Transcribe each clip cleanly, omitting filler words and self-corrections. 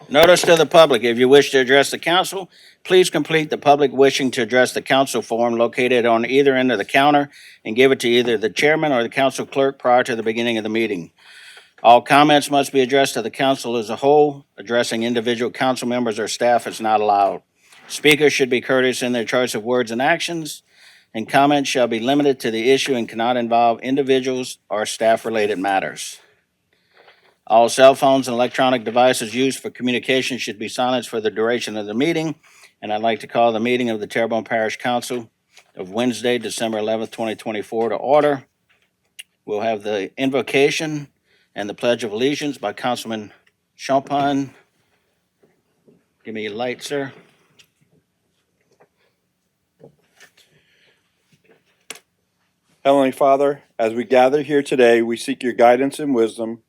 Notice to the public, if you wish to address the council, please complete the public wishing to address the council form located on either end of the counter and give it to either the chairman or the council clerk prior to the beginning of the meeting. All comments must be addressed to the council as a whole. Addressing individual council members or staff is not allowed. Speakers should be courteous in their choice of words and actions, and comments shall be limited to the issue and cannot involve individuals or staff-related matters. All cell phones and electronic devices used for communication should be silenced for the duration of the meeting. And I'd like to call the meeting of the Terrebonne Parish Council of Wednesday, December 11th, 2024 to order. We'll have the invocation and the Pledge of Allegiance by Councilman Champagne. Give me your light, sir. Heavenly Father, as we gather here today, we seek your guidance and wisdom.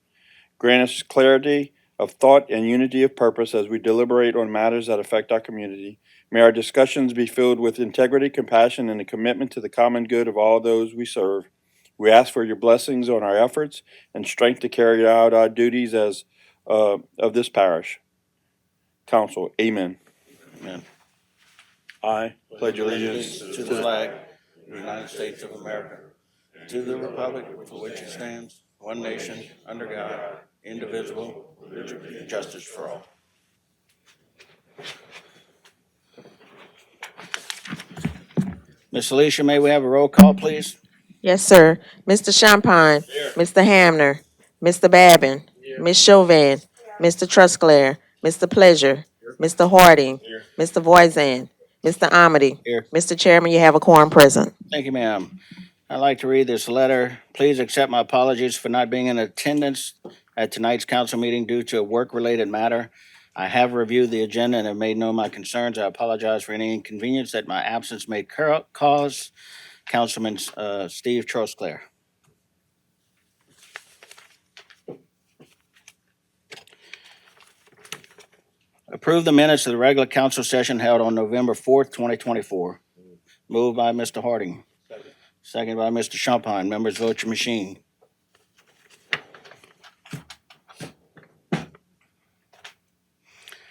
Grant us clarity of thought and unity of purpose as we deliberate on matters that affect our community. May our discussions be filled with integrity, compassion, and a commitment to the common good of all those we serve. We ask for your blessings on our efforts and strength to carry out our duties as of this parish. Council, amen. Amen. I pledge allegiance To the flag of the United States of America, to the republic for which it stands, one nation, under God, indivisible, with justice for all. Miss Alicia, may we have a roll call, please? Yes, sir. Mr. Champagne. Mr. Hamner. Mr. Babin. Ms. Chauvin. Mr. Trusclair. Mr. Pleasure. Mr. Harding. Mr. Voisin. Mr. Amity. Here. Mr. Chairman, you have a quorum present. Thank you, ma'am. I'd like to read this letter. Please accept my apologies for not being in attendance at tonight's council meeting due to a work-related matter. I have reviewed the agenda and have made known my concerns. I apologize for any inconvenience that my absence may cause. Councilman Steve Trosclair. Approve the minutes of the regular council session held on November 4th, 2024. Moved by Mr. Harding. Second by Mr. Champagne. Members, vote your machine.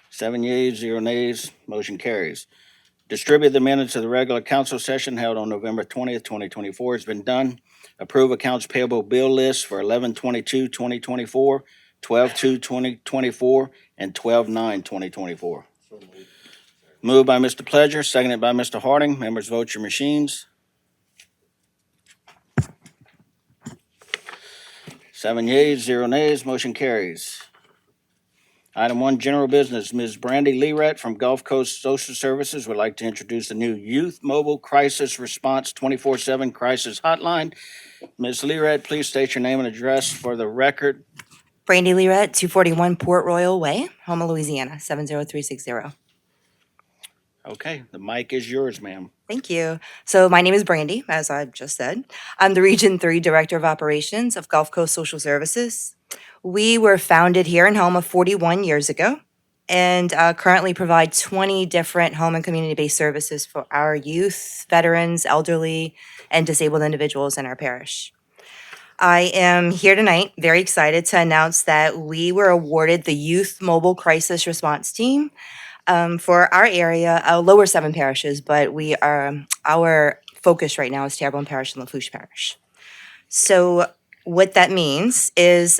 Seven yeas, 0 nays, motion carries. Distribute the minutes of the regular council session held on November 20th, 2024 has been done. Approve accounts payable bill list for 11/22/2024, 12/2/2024, and 12/9/2024. Moved by Mr. Pleasure, seconded by Mr. Harding. Members, vote your machines. 7 yeas, 0 nays, motion carries. Item 1, general business. Ms. Brandy Lerat from Gulf Coast Social Services would like to introduce the new Youth Mobile Crisis Response 24/7 Crisis Hotline. Ms. Lerat, please state your name and address for the record. Brandy Lerat, 241 Port Royal Way, Houma, Louisiana, 70360. Okay, the mic is yours, ma'am. Thank you. So my name is Brandy, as I just said. I'm the Region 3 Director of Operations of Gulf Coast Social Services. We were founded here in Houma 41 years ago and currently provide 20 different home and community-based services for our youth, veterans, elderly, and disabled individuals in our parish. I am here tonight, very excited to announce that we were awarded the Youth Mobile Crisis Response Team for our area, lower 7 parishes, but we are our focus right now is Terrebonne Parish and Lafourche Parish. So what that means is,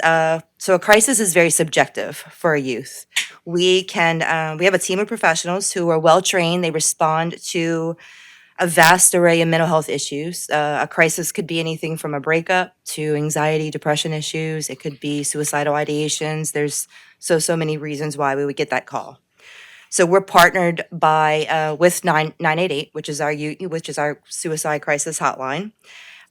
so a crisis is very subjective for a youth. We have a team of professionals who are well trained. They respond to a vast array of mental health issues. A crisis could be anything from a breakup to anxiety, depression issues. It could be suicidal ideations. There's so many reasons why we would get that call. So we're partnered by with 988, which is our suicide crisis hotline.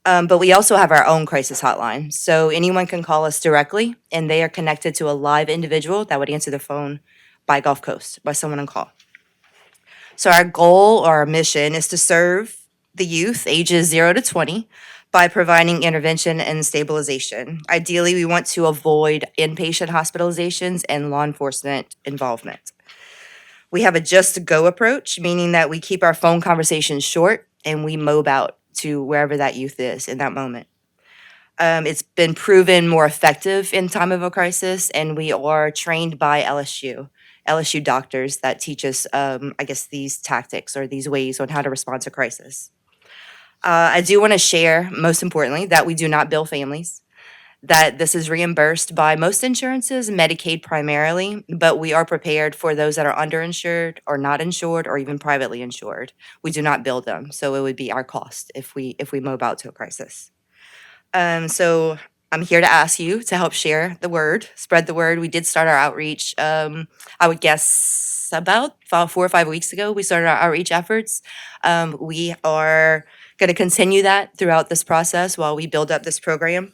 But we also have our own crisis hotline. So anyone can call us directly, and they are connected to a live individual that would answer the phone by Gulf Coast, by someone on call. So our goal or our mission is to serve the youth ages 0 to 20 by providing intervention and stabilization. Ideally, we want to avoid inpatient hospitalizations and law enforcement involvement. We have a just-go approach, meaning that we keep our phone conversations short and we mob out to wherever that youth is in that moment. It's been proven more effective in time of a crisis, and we are trained by LSU doctors that teach us, I guess, these tactics or these ways on how to respond to crisis. I do want to share, most importantly, that we do not bill families, that this is reimbursed by most insurances, Medicaid primarily, but we are prepared for those that are underinsured or not insured or even privately insured. We do not bill them, so it would be our cost if we move out to a crisis. So I'm here to ask you to help share the word, spread the word. We did start our outreach. I would guess about 4 or 5 weeks ago. We started our outreach efforts. We are going to continue that throughout this process while we build up this program.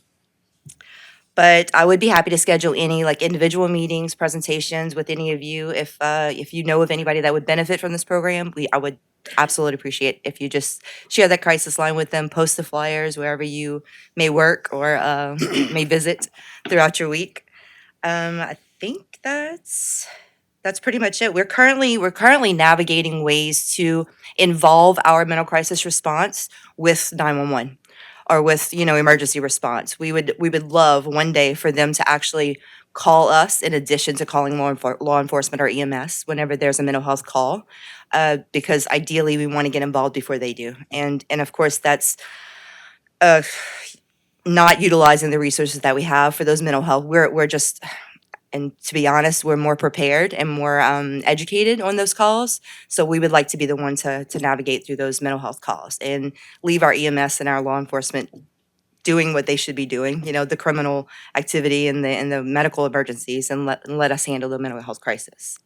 But I would be happy to schedule any like individual meetings, presentations with any of you. If you know of anybody that would benefit from this program, I would absolutely appreciate if you just share that crisis line with them, post the flyers wherever you may work or may visit throughout your week. I think that's pretty much it. We're currently navigating ways to involve our mental crisis response with 911 or with, emergency response. We would love one day for them to actually call us in addition to calling law enforcement or EMS whenever there's a mental health call, because ideally we want to get involved before they do. And of course that's not utilizing the resources that we have for those mental health. We're just, and to be honest, we're more prepared and more educated on those calls. So we would like to be the one to navigate through those mental health calls and leave our EMS and our law enforcement doing what they should be doing, the criminal activity and the medical emergencies, and let us handle the mental health crisis.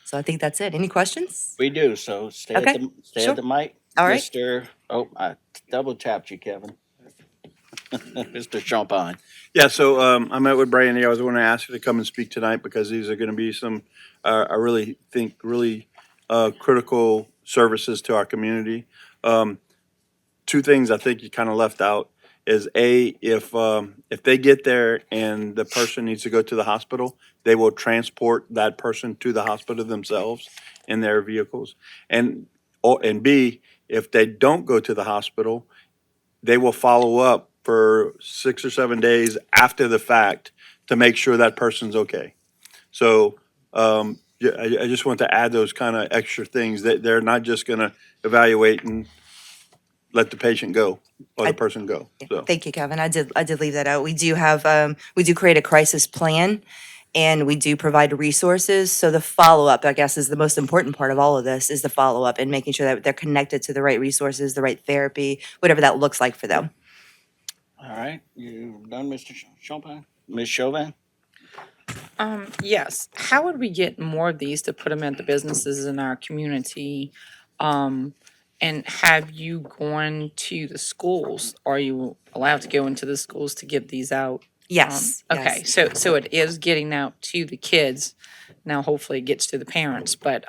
So I think that's it. Any questions? We do, so stay at Okay, the sure. at the mic. All right. I double tapped you, Kevin. Mr. Champagne. Yeah, so I met with Brandy. I was going to ask you to come and speak tonight because these are going to be some, I really think, really critical services to our community. Two things I think you kind of left out is if they get there and the person needs to go to the hospital, they will transport that person to the hospital themselves in their vehicles. And B, if they don't go to the hospital, they will follow up for 6 or 7 days after the fact to make sure that person's okay. So yeah, I just want to add those kind of extra things that they're not just going to evaluate and let the patient go or the person go. So Thank you, Kevin. I did leave that out. We do create a crisis plan, and we do provide resources. So the follow-up, I guess, is the most important part of all of this, is the follow-up and making sure that they're connected to the right resources, the right therapy, whatever that looks like for them. All right, you done, Mr. Champagne? Ms. Chauvin? Yes. How would we get more of these to put them at the businesses in our community? And have you gone to the schools? Are you allowed to go into the schools to give these out? Yes. Okay, yes. so it is getting out to the kids. Now, hopefully it gets to the parents, but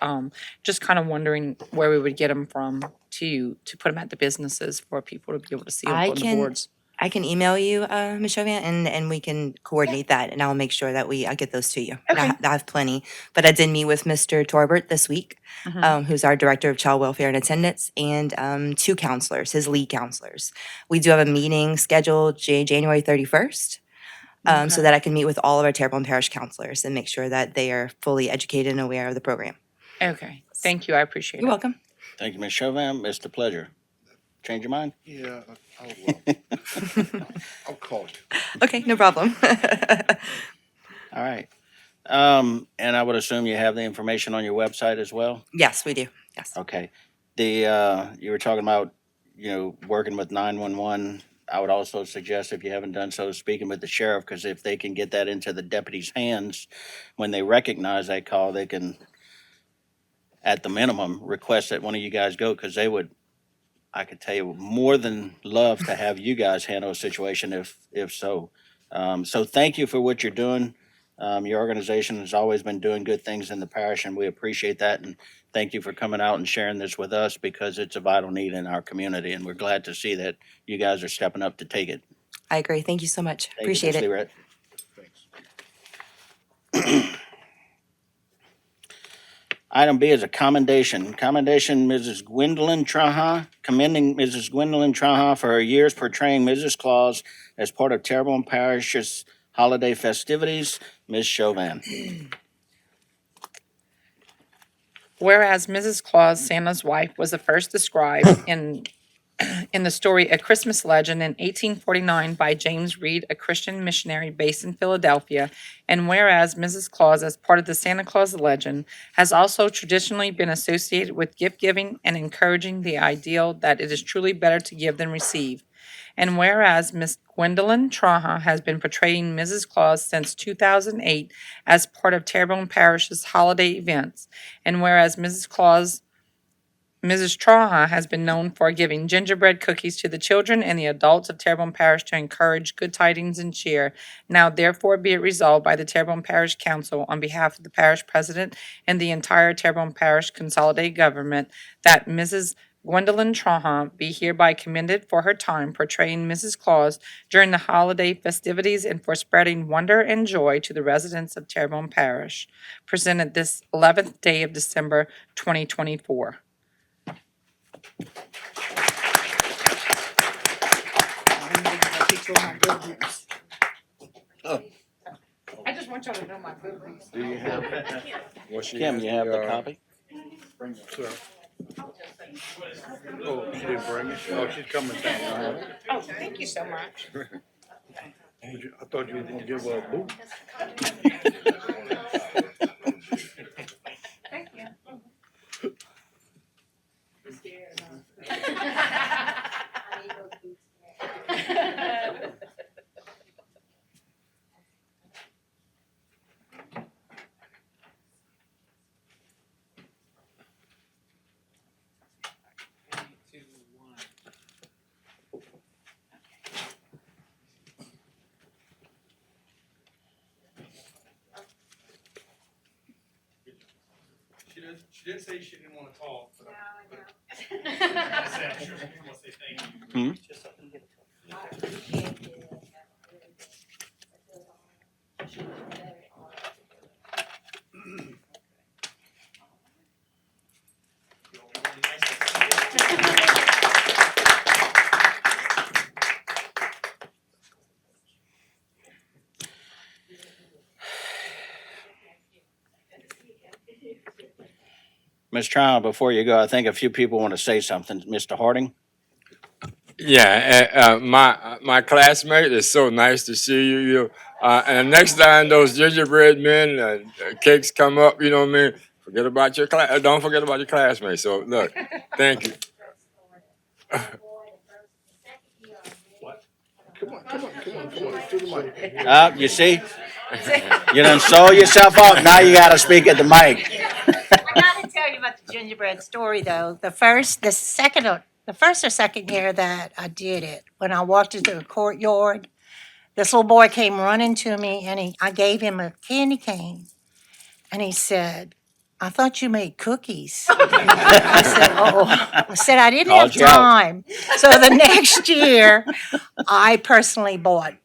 just kind of wondering where we would get them from to put them at the businesses for people to be able to see them I on the can- boards. I can email you, Ms. Chauvin, and we can coordinate that, and I'll make sure that I get those to you. Okay. I have plenty, but I did meet with Mr. Torbert this week, who's our Director of Child Welfare and Attendance, and 2 counselors, his lead counselors. We do have a meeting scheduled January 31st, so that I can meet with all of our Terrebonne Parish counselors and make sure that they are fully educated and aware of the program. Okay, thank you, I appreciate it. You're welcome. Thank you, Ms. Chauvin. Mr. Pleasure. Change your mind? Yeah, I'll call you. Okay, no problem. All right. And I would assume you have the information on your website as well? Yes, we do. Yes. Okay. You were talking about, working with 911. I would also suggest, if you haven't done so, speaking with the sheriff, because if they can get that into the deputy's hands, when they recognize that call, they can, at the minimum, request that one of you guys go, because they would, I could tell you, more than love to have you guys handle a situation if so. So thank you for what you're doing. Your organization has always been doing good things in the parish, and we appreciate that. And thank you for coming out and sharing this with us, because it's a vital need in our community, and we're glad to see that you guys are stepping up to take it. I agree. Thank you so much. Thank you, Appreciate Ms. it. Leverett. Thanks. Item B is a commendation. Commendation, Mrs. Gwendolyn Traha, commending Mrs. Gwendolyn Traha for her years portraying Mrs. Claus as part of Terrebonne Parish's holiday festivities. Ms. Chauvin. Whereas Mrs. Claus, Santa's wife, was the first described in the story A Christmas Legend in 1849 by James Reed, a Christian missionary based in Philadelphia, and whereas Mrs. Claus, as part of the Santa Claus legend, has also traditionally been associated with gift giving and encouraging the ideal that it is truly better to give than receive. And whereas Miss Gwendolyn Traha has been portraying Mrs. Claus since 2008 as part of Terrebonne Parish's holiday events, and whereas Mrs. Traha has been known for giving gingerbread cookies to the children and the adults of Terrebonne Parish to encourage good tidings and cheer. Now therefore be it resolved by the Terrebonne Parish Council on behalf of the parish president and the entire Terrebonne Parish consolidated government that Mrs. Gwendolyn Traha be hereby commended for her time portraying Mrs. Claus during the holiday festivities and for spreading wonder and joy to the residents of Terrebonne Parish. Presented this 11th day of December, 2024. I just want y'all to know my good reason. Do you have, Well, she Kim, has you have the the, copy? Sir. Oh, she didn't bring it? Oh, she's coming down. Oh, thank you so much. I thought you were gonna give her a boot. Thank you. She did say she didn't want to talk, but I said, I'm sure she didn't want to say thank you. Ms. Tryon, before you go, I think a few people want to say something. Mr. Harding? Yeah, my classmate, it's so nice to see you. And the next time those gingerbread men cakes come up, you know what I mean. Forget about your class. Don't forget about your classmates. So look, thank you. You see? You done sold yourself out. Now you got to speak at the mic. I gotta tell you about the gingerbread story, though. The first or second year that I did it, when I walked into the courtyard, this little boy came running to me, and I gave him a candy cane, and he said, "I thought you made cookies." I said, "Oh," I said, "I didn't have Called you out. time." So the next year, I personally bought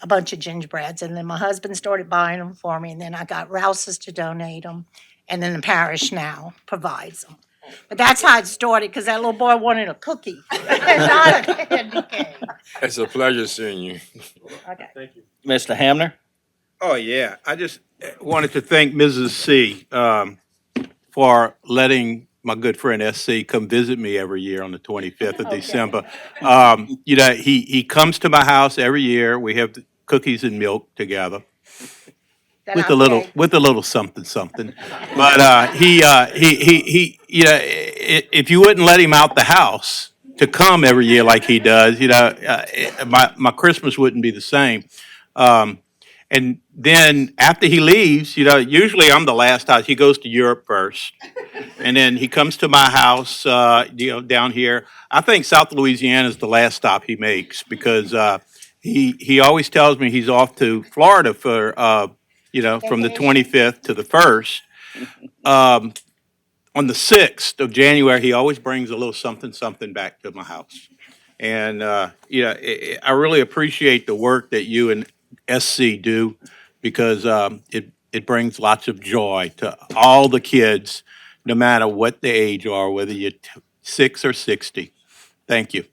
a bunch of gingerbreads, and then my husband started buying them for me, and then I got Rouse's to donate them, and then the parish now provides them. But that's how it started, because that little boy wanted a cookie, not a candy cane. It's a pleasure seeing you. Okay. Mr. Hamner? Oh, yeah. I just wanted to thank Mrs. C. For letting my good friend SC come visit me every year on the 25th of December. He comes to my house every year. We have cookies and milk together Then with I'll a say- little something something. But if you wouldn't let him out the house to come every year like he does, my Christmas wouldn't be the same. And then after he leaves, usually I'm the last house. He goes to Europe first, and then he comes to my house, down here. I think South Louisiana is the last stop he makes because he always tells me he's off to Florida for from the 25th to the 1st. On the 6th of January, he always brings a little something back to my house. And, I really appreciate the work that you and SC do because it brings lots of joy to all the kids no matter what the age are, whether you're 6 or 60. Thank you.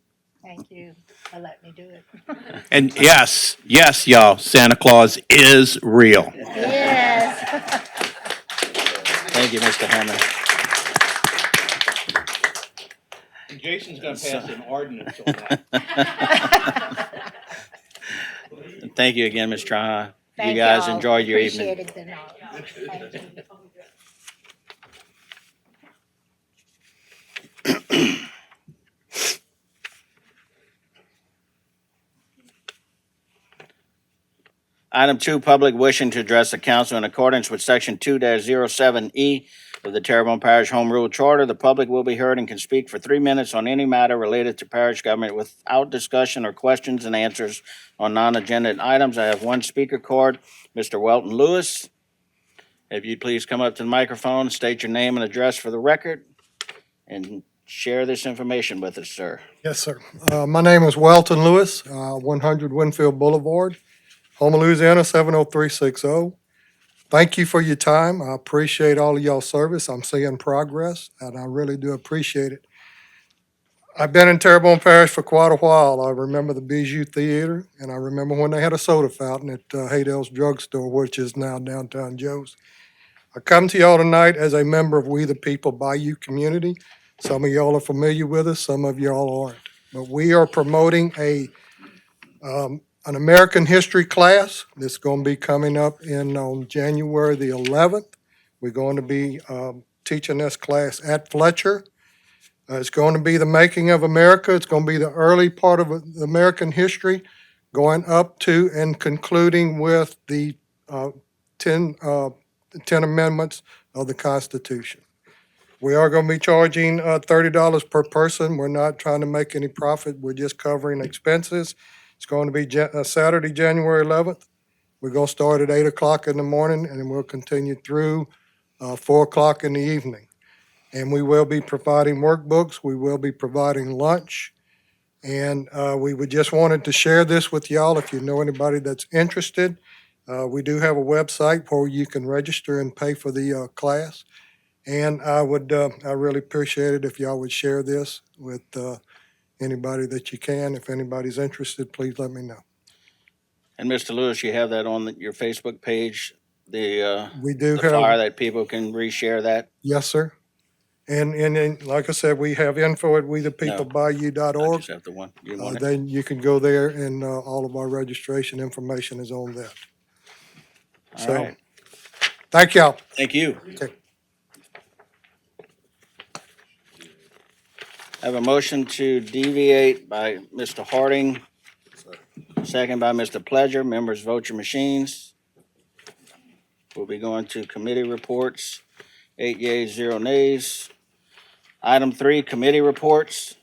Thank you for letting me do it. And yes, yes, y'all, Santa Claus is real. Yes. Thank you, Mr. Hammond. Jason's going to pass an ordinance on that. Thank you again, Ms. Trahan. You Thank guys y'all. enjoyed your evening. Appreciate it the knowledge. Thank you. Item 2, public wishing to address the council in accordance with Section 2-07E of the Terrebonne Parish Home Rule Charter. The public will be heard and can speak for 3 minutes on any matter related to parish government without discussion or questions and answers on non-agenda items. I have one speaker card, Mr. Welton Lewis. If you'd please come up to the microphone, state your name and address for the record, and share this information with us, sir. Yes, sir. My name is Welton Lewis, 100 Winfield Boulevard, Houma, Louisiana, 70360. Thank you for your time. I appreciate all of y'all's service. I'm seeing progress, and I really do appreciate it. I've been in Terrebonne Parish for quite a while. I remember the Bijou Theater, and I remember when they had a soda fountain at Haydell's Drugstore, which is now Downtown Joe's. I come to y'all tonight as a member of We the People Bayou community. Some of y'all are familiar with us, some of y'all aren't. But we are promoting an American history class that's going to be coming up on January the 11th. We're going to be teaching this class at Fletcher. It's going to be the making of America. It's going to be the early part of American history, going up to and concluding with the 10 amendments of the Constitution. We are going to be charging $30 per person. We're not trying to make any profit. We're just covering expenses. It's going to be Saturday, January 11th. We're going to start at 8 o'clock in the morning, and we'll continue through 4 o'clock in the evening. And we will be providing workbooks. We will be providing lunch. And we would just wanted to share this with y'all if you know anybody that's interested. We do have a website where you can register and pay for the class. And I really appreciate it if y'all would share this with anybody that you can. If anybody's interested, please let me know. And Mr. Lewis, you have that on your Facebook page, the We do the flyer have, that people can reshare that? yes, sir. And like I said, we have info at I wethepeoplebayou.org. just have the one. You want it? Then you can go there and all of our registration information is on there. All So, right. thank y'all. Thank you. Okay. I have a motion to deviate by Mr. Harding, second by Mr. Pledger. Members, vote your machines. We'll be going to committee reports. 8 yeas, 0 nays. Item 3, committee reports.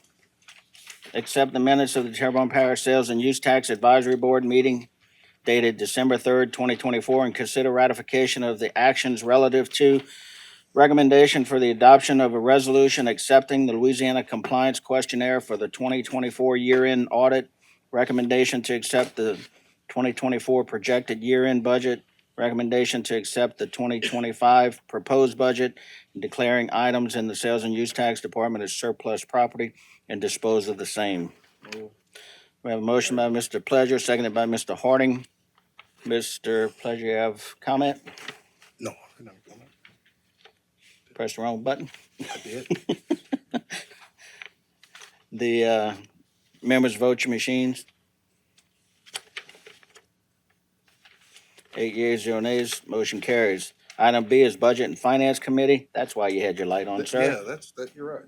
Accept the minutes of the Terrebonne Parish Sales and Use Tax Advisory Board meeting dated December 3rd, 2024, and consider ratification of the actions relative to recommendation for the adoption of a resolution accepting the Louisiana Compliance Questionnaire for the 2024 year-end audit, recommendation to accept the 2024 projected year-end budget, recommendation to accept the 2025 proposed budget, and declaring items in the Sales and Use Tax Department as surplus property and dispose of the same. We have a motion by Mr. Pledger, seconded by Mr. Harding. Mr. Pledger, you have comment? No, I never come up. Press the wrong button. I did. The members, vote your machines. 8 yeas, 0 nays, motion carries. Item B is Budget and Finance Committee. That's why you had your light on, Yeah, sir. you're right.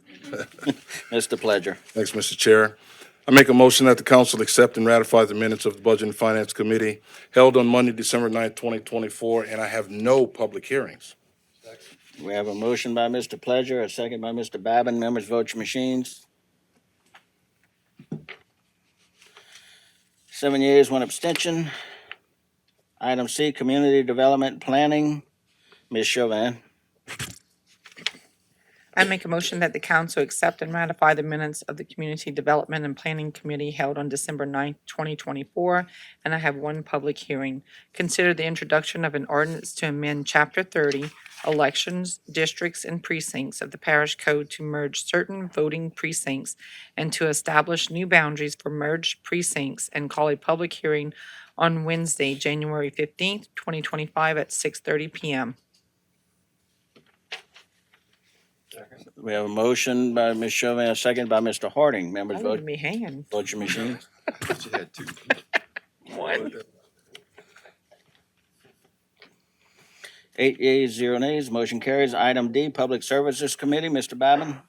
Mr. Pledger. Thanks, Mr. Chair. I make a motion that the council accept and ratify the minutes of the Budget and Finance Committee held on Monday, December 9th, 2024, and I have no public hearings. We have a motion by Mr. Pledger, a second by Mr. Babin. Members, vote your machines. 7 yeas, 1 abstention. Item C, Community Development Planning. Ms. Chauvin. I make a motion that the council accept and ratify the minutes of the Community Development and Planning Committee held on December 9th, 2024, and I have one public hearing. Consider the introduction of an ordinance to amend Chapter 30, Elections, Districts, and Precincts of the Parish Code to merge certain voting precincts and to establish new boundaries for merged precincts and call a public hearing on Wednesday, January 15th, 2025 at 6:30 PM. We have a motion by Ms. Chauvin, a second by Mr. Harding. Members I vote, leave me hanging. vote your machines. One. 8 yeas, 0 nays, motion carries. Item D, Public Services Committee, Mr. Babin.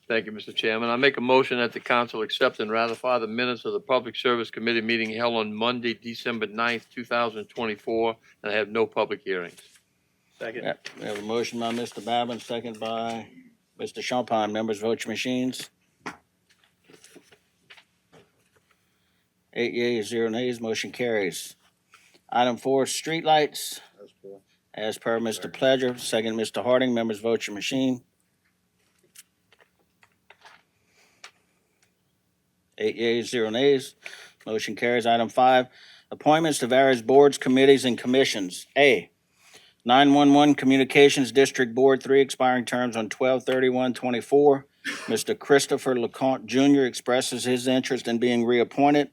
Thank you, Mr. Chairman. I make a motion that the council accept and ratify the minutes of the Public Service Committee meeting held on Monday, December 9th, 2024, and I have no public hearings. Second. Yep, we have a motion by Mr. Babin, second by Mr. Champagne. Members vote your machines. 8 yeas, 0 nays, motion carries. Item 4, streetlights. As per Mr. Pledger, second Mr. Harding. Members vote your machine. 8 yeas, 0 nays, motion carries. Item 5, appointments to various boards, committees, and commissions. A, 911 Communications District Board 3, expiring terms on 12/31/24. Mr. Christopher LeConte Jr. expresses his interest in being reappointed.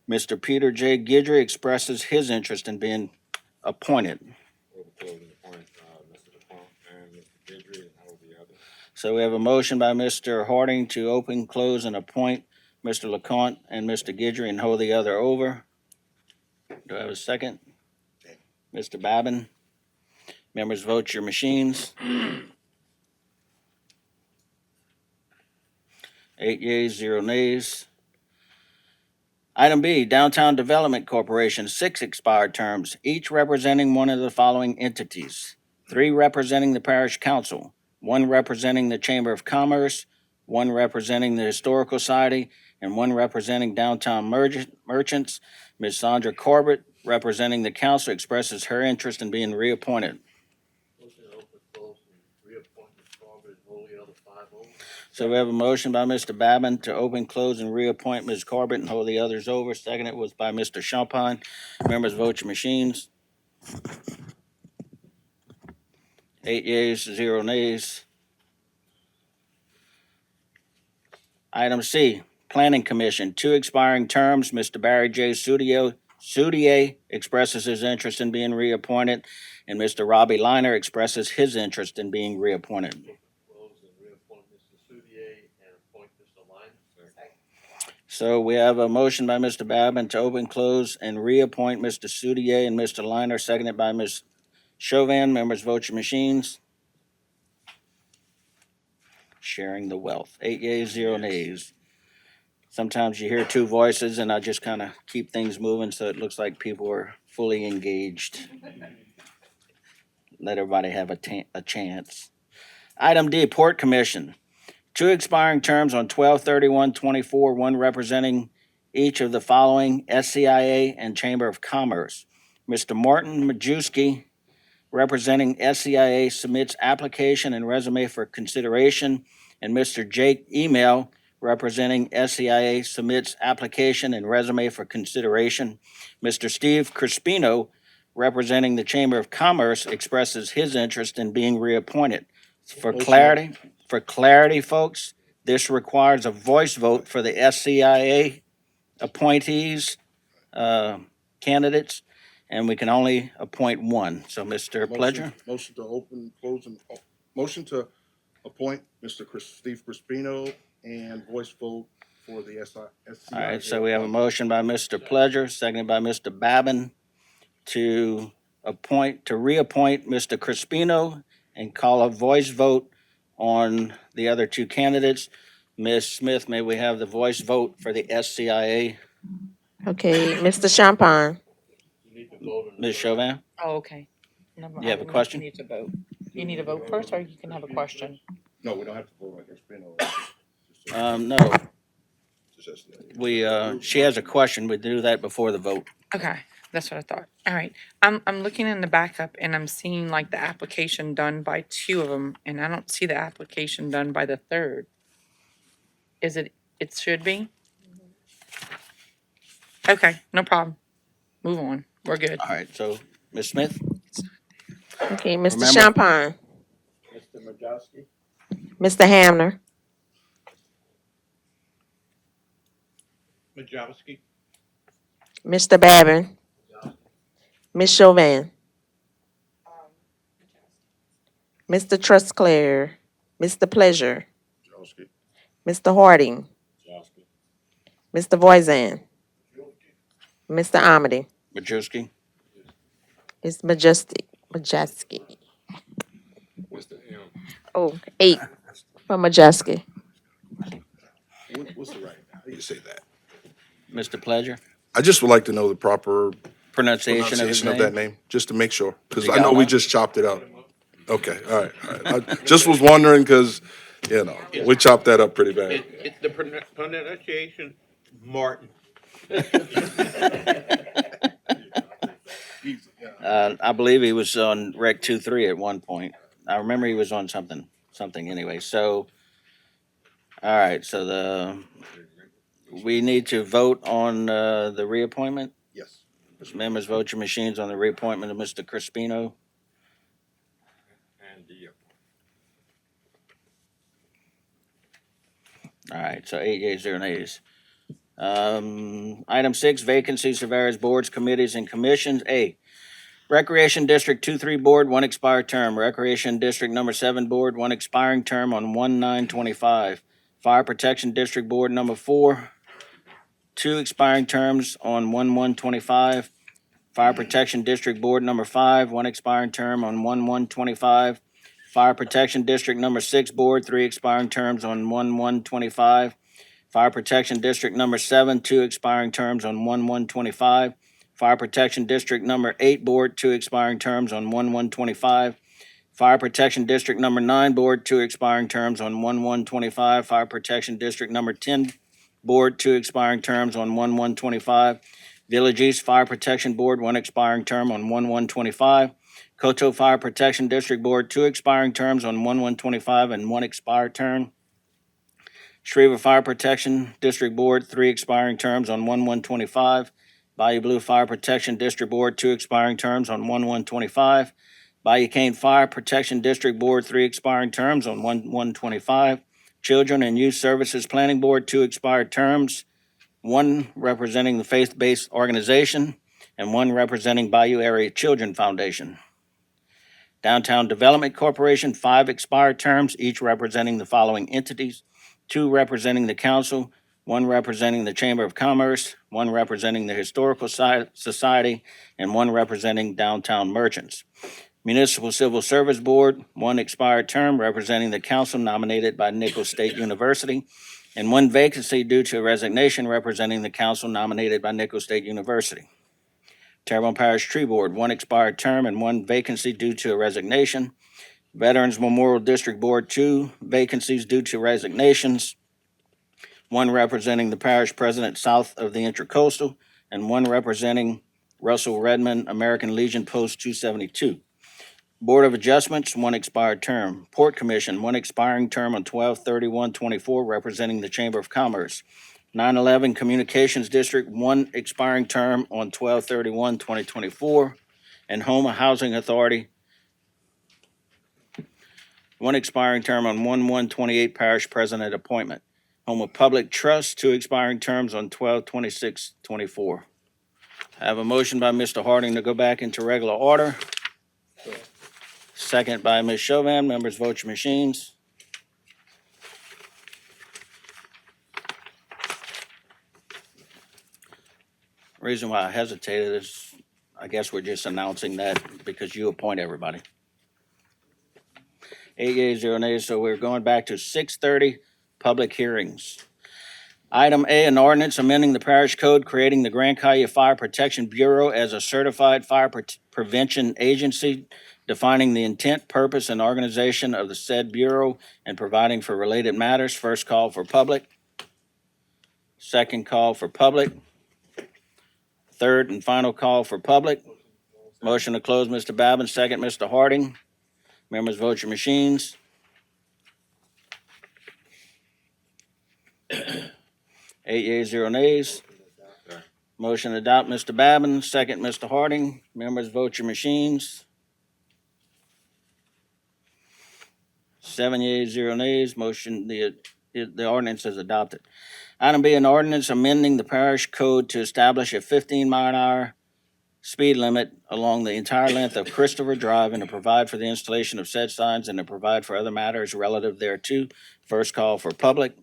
Mr. Peter J. Guidry expresses his interest in being appointed. So we have a motion by Mr. Harding to open, close, and appoint Mr. LeConte and Mr. Guidry and hold the other over. Do I have a second? Mr. Babin. Members vote your machines. 8 yeas, 0 nays. Item B, Downtown Development Corporation, 6 expired terms, each representing one of the following entities. 3 representing the Parish Council, 1 representing the Chamber of Commerce, 1 representing the Historical Society, and 1 representing Downtown Merchants. Ms. Sandra Corbett, representing the council, expresses her interest in being reappointed. So we have a motion by Mr. Babin to open, close, and reappoint Ms. Corbett and hold the others over. Seconded was by Mr. Champagne. Members vote your machines. 8 yeas, 0 nays. Item C, Planning Commission, 2 expiring terms. Mr. Barry J. Soudier expresses his interest in being reappointed, and Mr. Robbie Liner expresses his interest in being reappointed. So we have a motion by Mr. Babin to open, close, and reappoint Mr. Soudier and Mr. Liner, seconded by Ms. Chauvin. Members vote your machines. Sharing the wealth. 8 yeas, 0 nays. Sometimes you hear 2 voices, and I just kind of keep things moving so it looks like people are fully engaged. Let everybody have a chance. Item D, Port Commission. 2 expiring terms on 12/31/24, 1 representing each of the following: SCIA and Chamber of Commerce. Mr. Martin Majewski, representing SCIA, submits application and resume for consideration, and Mr. Jake Email, representing SCIA, submits application and resume for consideration. Mr. Steve Crispino, representing the Chamber of Commerce, expresses his interest in being reappointed. For clarity, folks, this requires a voice vote for the SCIA appointees, candidates, and we can only appoint 1. So, Mr. Pledger? Motion to open, close, and, motion to appoint Mr. Steve Crispino and voice vote for the SCIA. All right, so we have a motion by Mr. Pledger, seconded by Mr. Babin, to reappoint Mr. Crispino and call a voice vote on the other 2 candidates. Ms. Smith, may we have the voice vote for the SCIA? Okay, Mr. Champagne. Ms. Chauvin? Oh, okay. Never- You have a I don't know if question? You need to vote. You need to vote first, or you can have a question. No, we don't have to vote on Crispino. No, Just SCIA. she has a question. We do that before the vote. Okay. That's what I thought. All right. I'm looking in the backup and I'm seeing like the application done by two of them, and I don't see the application done by the third. Is it? It should be. Okay, no problem. Move on. We're good. All right, so, Ms. Smith? Okay, Mr. Remember- Champagne, Mr. Majowski? Mr. Hamner, Majowski. Mr. Babin, Ms. Chauvin, Mr. Trustclair, Mr. Pleasure, Mr. Harding, Mr. Voisin, Mr. Amity. Majewski? It's Majestic, Majeski. Mr. M. Oh, 8 for Majeski. What's the right, how do you say that? Mr. Pleasure? I just would like to know the proper Pronunciation of his pronunciation of name? that name, just to make sure, because You I got know we one? just chopped it up. Okay, all right, all right. I just was wondering, because, we chopped that up pretty bad. It's the pronunciation, Martin. I believe he was on Rec 2-3 at one point. I remember he was on something anyway, so, all right, so we need to vote on, the reappointment? Yes. Members, vote your machines on the reappointment of Mr. Crispino. And the, All right, so 8 yeas, 0 nays. Item 6, vacancies of various boards, committees, and commissions. A, Recreation District 2-3 Board, 1 expired term. Recreation District Number 7 Board, 1 expiring term on 1/9/25. Fire Protection District Board Number 4, 2 expiring terms on 1/1/25. Fire Protection District Board Number 5, 1 expiring term on 1/1/25. Fire Protection District Number 6 Board, 3 expiring terms on 1/1/25. Fire Protection District Number 7, 2 expiring terms on 1/1/25. Fire Protection District Number 8 Board, 2 expiring terms on 1/1/25. Fire Protection District Number 9 Board, 2 expiring terms on 1/1/25. Fire Protection District Number 10 Board, 2 expiring terms on 1/1/25. Village East Fire Protection Board, 1 expiring term on 1/1/25. Coteau Fire Protection District Board, 2 expiring terms on 1/1/25 and 1 expired term. Schriever Fire Protection District Board, 3 expiring terms on 1/1/25. Bayou Blue Fire Protection District Board, 2 expiring terms on 1/1/25. Bayou Cane Fire Protection District Board, 3 expiring terms on 1/1/25. Children and Youth Services Planning Board, 2 expired terms, 1 representing the faith-based organization and 1 representing Bayou Area Children Foundation. Downtown Development Corporation, 5 expired terms, each representing the following entities: 2 representing the council, 1 representing the Chamber of Commerce, 1 representing the Historical Society, and 1 representing downtown merchants. Municipal Civil Service Board, 1 expired term representing the council nominated by Nicholls State University, and 1 vacancy due to resignation representing the council nominated by Nicholls State University. Terrebonne Parish Tree Board, 1 expired term and 1 vacancy due to a resignation. Veterans Memorial District Board, 2 vacancies due to resignations, 1 representing the parish president south of the Intracoastal, and 1 representing Russell Redmond, American Legion Post 272. Board of Adjustments, 1 expired term. Port Commission, 1 expiring term on 12/31/24, representing the Chamber of Commerce. 9/11 Communications District, 1 expiring term on 12/31/2024. And Homa Housing Authority, 1 expiring term on 1/1/28 parish president appointment. Homa Public Trust, 2 expiring terms on 12/26/24. I have a motion by Mr. Harding to go back into regular order. Second by Ms. Chauvin. Members, vote your machines. Reason why I hesitated is, I guess we're just announcing that because you appoint everybody. 8 yeas, 0 nays, so we're going back to 6:30, public hearings. Item A, an ordinance amending the parish code, creating the Grand Caillou Fire Protection Bureau as a certified fire prevention agency, defining the intent, purpose, and organization of the said bureau, and providing for related matters. First call for public. Second call for public. Third and final call for public. Motion to close, Mr. Babin, second, Mr. Harding. Members, vote your machines. 8 yeas, 0 nays. Motion to adopt, Mr. Babin, second, Mr. Harding. Members, vote your machines. 7 yeas, 0 nays. Motion, the ordinance is adopted. Item B, an ordinance amending the parish code to establish a 15-mile-an-hour speed limit along the entire length of Christopher Drive and to provide for the installation of said signs and to provide for other matters relative thereto. First call for public.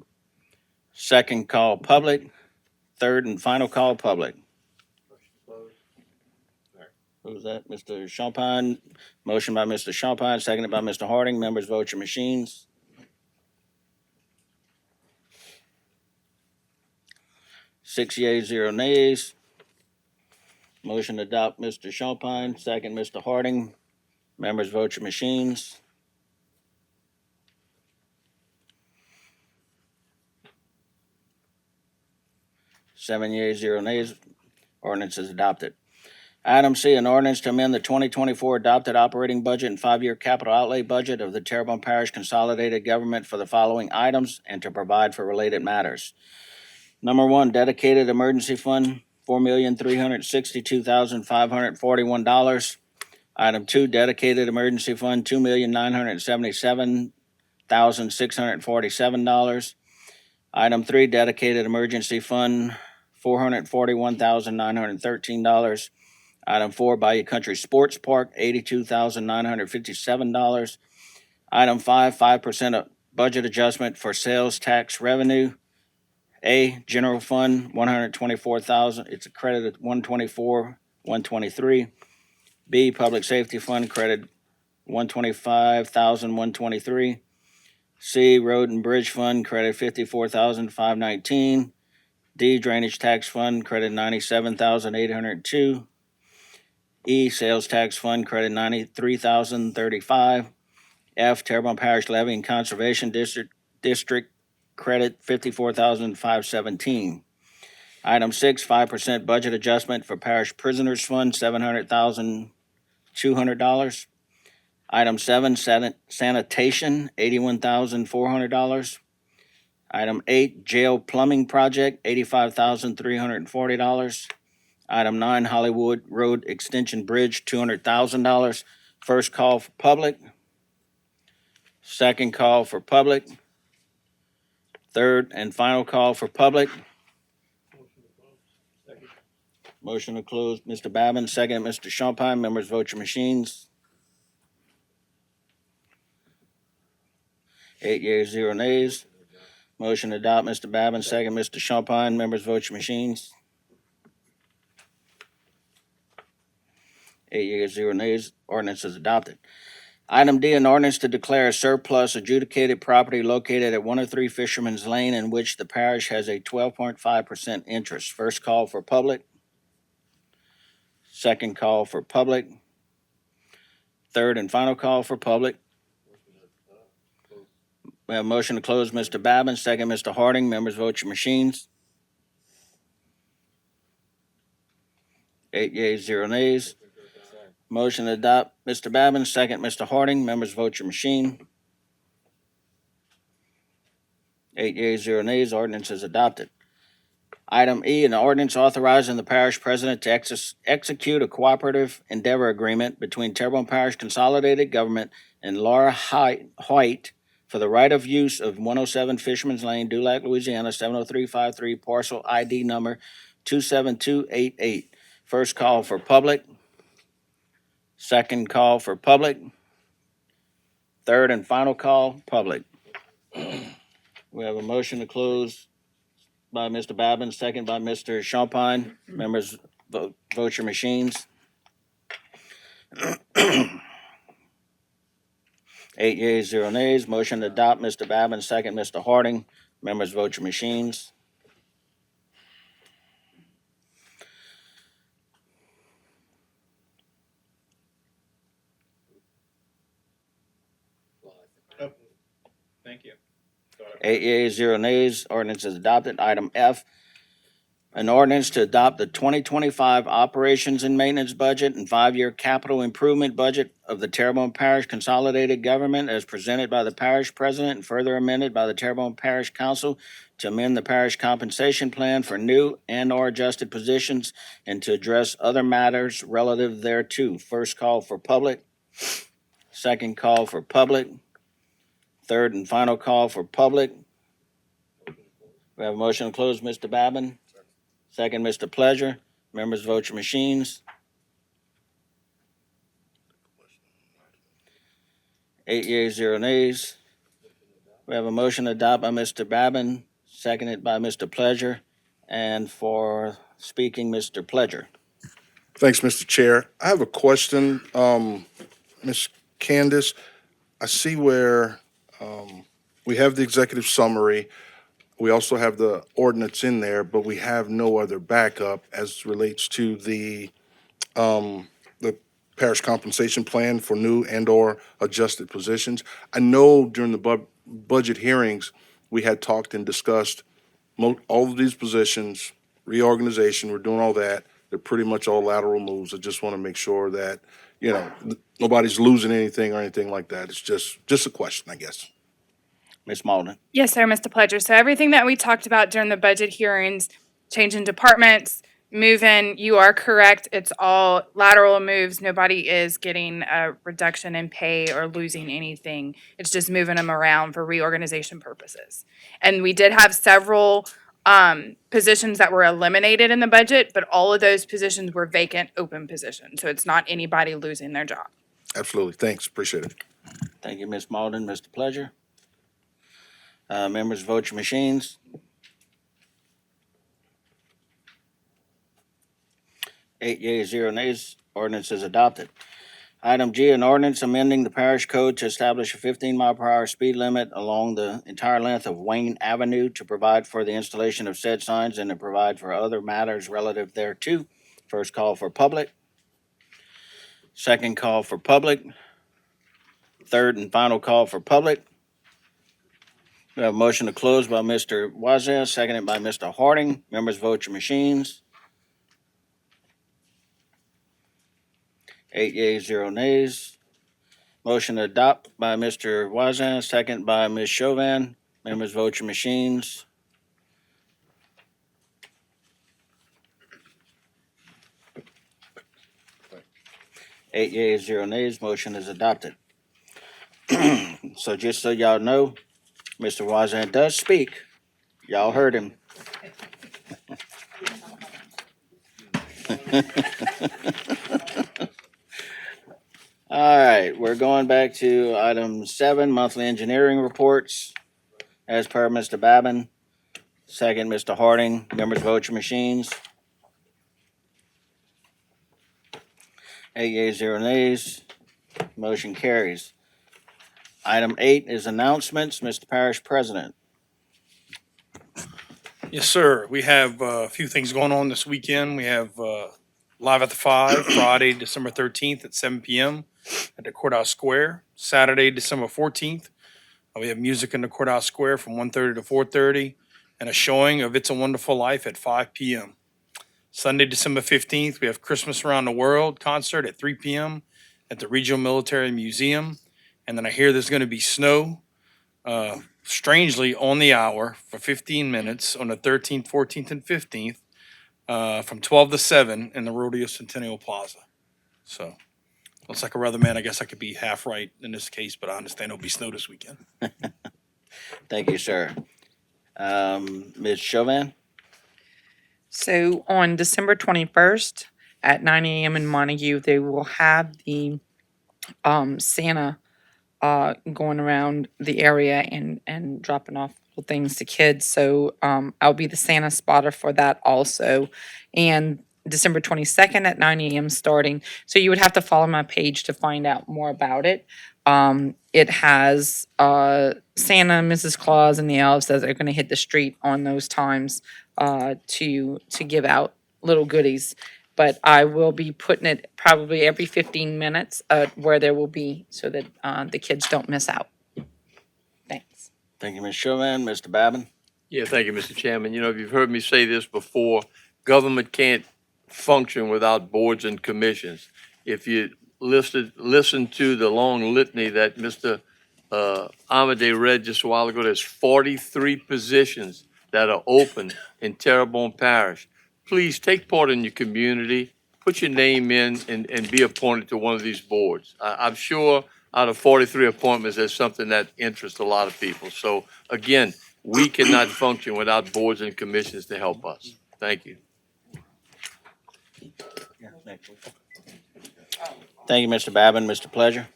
Second call public. Third and final call public. Who was that? Mr. Champagne. Motion by Mr. Champagne, seconded by Mr. Harding. Members, vote your machines. 6 yeas, 0 nays. Motion to adopt, Mr. Champagne, second, Mr. Harding. Members, vote your machines. 7 yeas, 0 nays. Ordinance is adopted. Item C, an ordinance to amend the 2024 adopted operating budget and 5-year capital outlay budget of the Terrebonne Parish Consolidated Government for the following items and to provide for related matters. Number 1, dedicated emergency fund, $4,362,541. Item 2, dedicated emergency fund, $2,977,647. Item 3, dedicated emergency fund, $441,913. Item 4, Bayou Country Sports Park, $82,957. Item 5, 5% budget adjustment for sales tax revenue. A, General Fund, $124,000. It's accredited $124,123. B, Public Safety Fund, credit $125,123. C, Road and Bridge Fund, credit $54,519. D, Drainage Tax Fund, credit $97,802. E, Sales Tax Fund, credit $93,035. F, Terrebonne Parish Levy and Conservation District, credit $54,517. Item 6, 5% budget adjustment for Parish Prisoners Fund, $700,200. Item 7, sanitation, $81,400. Item 8, jail plumbing project, $85,340. Item 9, Hollywood Road Extension Bridge, $200,000. First call for public. Second call for public. Third and final call for public. Motion to close, Mr. Babin, second, Mr. Champagne. Members, vote your machines. 8 yeas, 0 nays. Motion to adopt, Mr. Babin, second, Mr. Champagne. Members, vote your machines. 8 yeas, 0 nays. Ordinance is adopted. Item D, an ordinance to declare a surplus adjudicated property located at 103 Fisherman's Lane in which the parish has a 12.5% interest. First call for public. Second call for public. Third and final call for public. We have a motion to close, Mr. Babin, second, Mr. Harding. Members, vote your machines. 8 yeas, 0 nays. Motion to adopt, Mr. Babin, second, Mr. Harding. Members, vote your machine. 8 yeas, 0 nays. Ordinance is adopted. Item E, an ordinance authorizing the parish president to execute a cooperative endeavor agreement between Terrebonne Parish Consolidated Government and Laura White for the right of use of 107 Fisherman's Lane, Dulac, Louisiana, 70353, parcel ID number 27288. First call for public. Second call for public. Third and final call, public. We have a motion to close by Mr. Babin, second by Mr. Champagne. Members, vote your machines. 8 yeas, 0 nays. Motion to adopt, Mr. Babin, second, Mr. Harding. Members, vote your machines. Thank you. 8 yeas, 0 nays. Ordinance is adopted. Item F, An ordinance to adopt the 2025 operations and maintenance budget and 5-year capital improvement budget of the Terrebonne Parish Consolidated Government as presented by the parish president and further amended by the Terrebonne Parish Council to amend the parish compensation plan for new and/or adjusted positions and to address other matters relative thereto. First call for public. Second call for public. Third and final call for public. We have a motion to close, Mr. Babin. Second, Mr. Pleasure. Members, vote your machines. 8 yeas, 0 nays. We have a motion to adopt by Mr. Babin, seconded by Mr. Pleasure. And for speaking, Mr. Pleasure. Thanks, Mr. Chair. I have a question. Ms. Candace, I see where we have the executive summary. We also have the ordinance in there, but we have no other backup as relates to the parish compensation plan for new and/or adjusted positions. I know during the budget hearings, we had talked and discussed all of these positions, reorganization, we're doing all that. They're pretty much all lateral moves. I just want to make sure that, nobody's losing anything or anything like that. It's just a question, I guess. Ms. Malden. Yes, sir, Mr. Pledger. So everything that we talked about during the budget hearings, changing departments, moving, you are correct. It's all lateral moves. Nobody is getting a reduction in pay or losing anything. It's just moving them around for reorganization purposes. And we did have several positions that were eliminated in the budget, but all of those positions were vacant, open positions. So it's not anybody losing their job. Absolutely. Thanks. Appreciate it. Thank you, Ms. Malden. Mr. Pleasure. Members, vote your machines. 8 yeas, 0 nays. Ordinance is adopted. Item G, an ordinance amending the parish code to establish a 15-mile-per-hour speed limit along the entire length of Wayne Avenue to provide for the installation of said signs and to provide for other matters relative thereto. First call for public. Second call for public. Third and final call for public. We have a motion to close by Mr. Wazan, seconded by Mr. Harding. Members, vote your machines. 8 yeas, 0 nays. Motion to adopt by Mr. Wazan, second by Ms. Chauvin. Members, vote your machines. 8 yeas, 0 nays. Motion is adopted. So just so y'all know, Mr. Wazan does speak. Y'all heard him. All right, we're going back to item 7, monthly engineering reports. As per Mr. Babin, second, Mr. Harding. Members, vote your machines. 8 yeas, 0 nays. Motion carries. Item 8 is announcements. Mr. Parish President. Yes, sir. We have a few things going on this weekend. We have Live at the 5, Friday, December 13th at 7 p.m. at the Courthouse Square. Saturday, December 14th, we have music in the Courthouse Square from 1:30 to 4:30 and a showing of It's a Wonderful Life at 5 p.m. Sunday, December 15th, we have Christmas Around the World concert at 3 p.m. at the Regional Military Museum. And then I hear there's going to be snow, strangely on the hour for 15 minutes on the 13th, 14th, and 15th from 12 to 7 in the Rodeo Centennial Plaza. So looks like a weatherman. I guess I could be half right in this case, but I understand there'll be snow this weekend. Thank you, sir. Ms. Chauvin? So on December 21st at 9 a.m. in Montague, they will have the Santa going around the area and dropping off things to kids. So I'll be the Santa spotter for that also. And December 22nd at 9 a.m. starting. So you would have to follow my page to find out more about it. It has Santa, Mrs. Claus, and the elves that are going to hit the street on those times to give out little goodies. But I will be putting it probably every 15 minutes where there will be so that the kids don't miss out. Thanks. Thank you, Ms. Chauvin. Mr. Babin? Yeah, thank you, Mr. Chairman. If you've heard me say this before, government can't function without boards and commissions. If you listen to the long litany that Mr. Amade read just a while ago, there's 43 positions that are open in Terrebonne Parish. Please take part in your community, put your name in and be appointed to one of these boards. I'm sure out of 43 appointments, there's something that interests a lot of people. So again, we cannot function without boards and commissions to help us. Thank you. Thank you, Mr. Babin. Mr. Pleasure?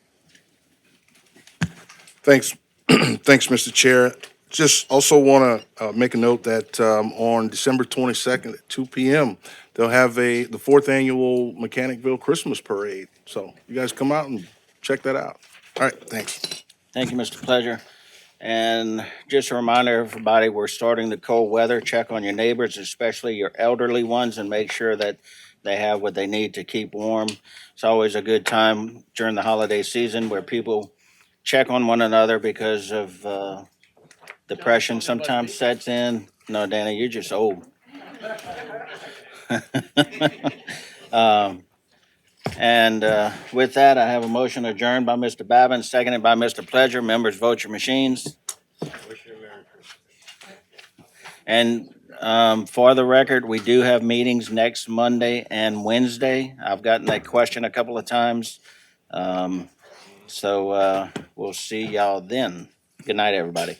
Thanks, thanks, Mr. Chair. Just also want to make a note that on December 22nd at 2 p.m., they'll have the fourth annual Mechanicville Christmas Parade. So you guys come out and check that out. All right, thanks. Thank you, Mr. Pleasure. And just a reminder, everybody, we're starting the cold weather. Check on your neighbors, especially your elderly ones, and make sure that they have what they need to keep warm. It's always a good time during the holiday season where people check on one another because of depression sometimes sets in. No, Danny, you're just old. With that, I have a motion adjourned by Mr. Babin, seconded by Mr. Pleasure. Members, vote your machines. And for the record, we do have meetings next Monday and Wednesday. I've gotten that question a couple of times. So we'll see y'all then. Good night, everybody.